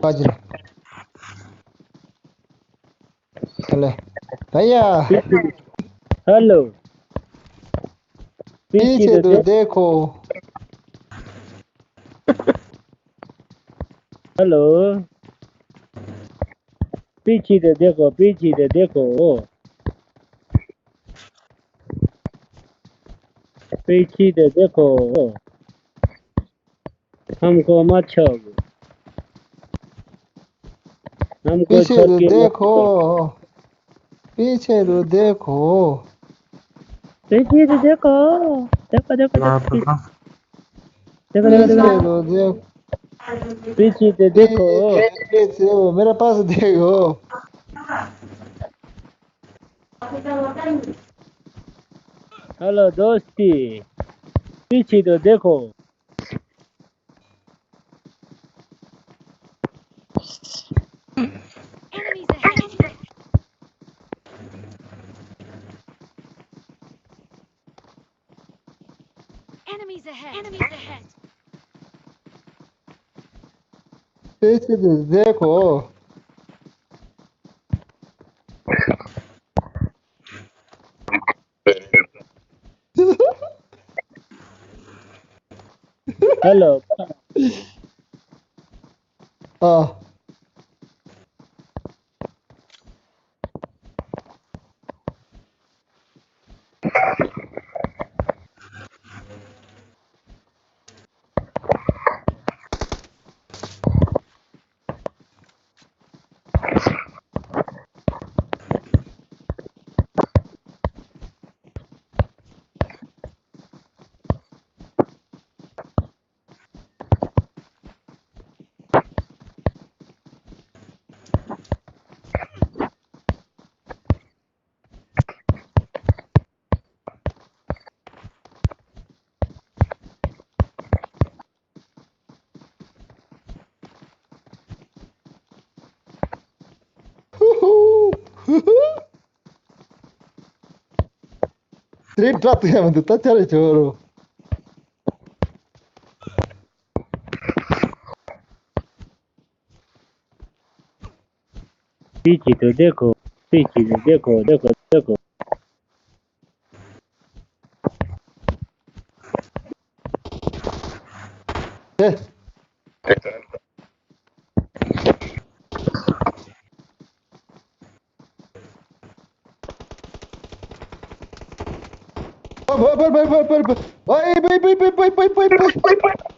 बाजरे। हेलो भैया, हेलो, पीछे पीछे तो तो देखो। हेलो, पीछे तो देखो, पीछे तो देखो, पीछे तो देखो, हमको मत छोड़ो, हमको पीछे छोड़ तो के मत देखो, जाओ। पीछे तो देखो। पीछे तो देखो, देखो देखो देखो, देखो देखो पीछे देखो, तो देखो, पीछे तो देखो। पीछे तो मेरे पास देखो। हेलो दोस्ती, पीछे तो देखो। Enemies ahead! Enemies ahead! Enemies ahead! पीछे तो देखो। हेलो, हाँ। Ritratamente, tacciare choro. पीछे तो देखो, पीछे तो देखो, देखो देखो। Eh, vai, vai, vai, vai, vai, vai, vai, vai, vai, vai, vai, vai, vai.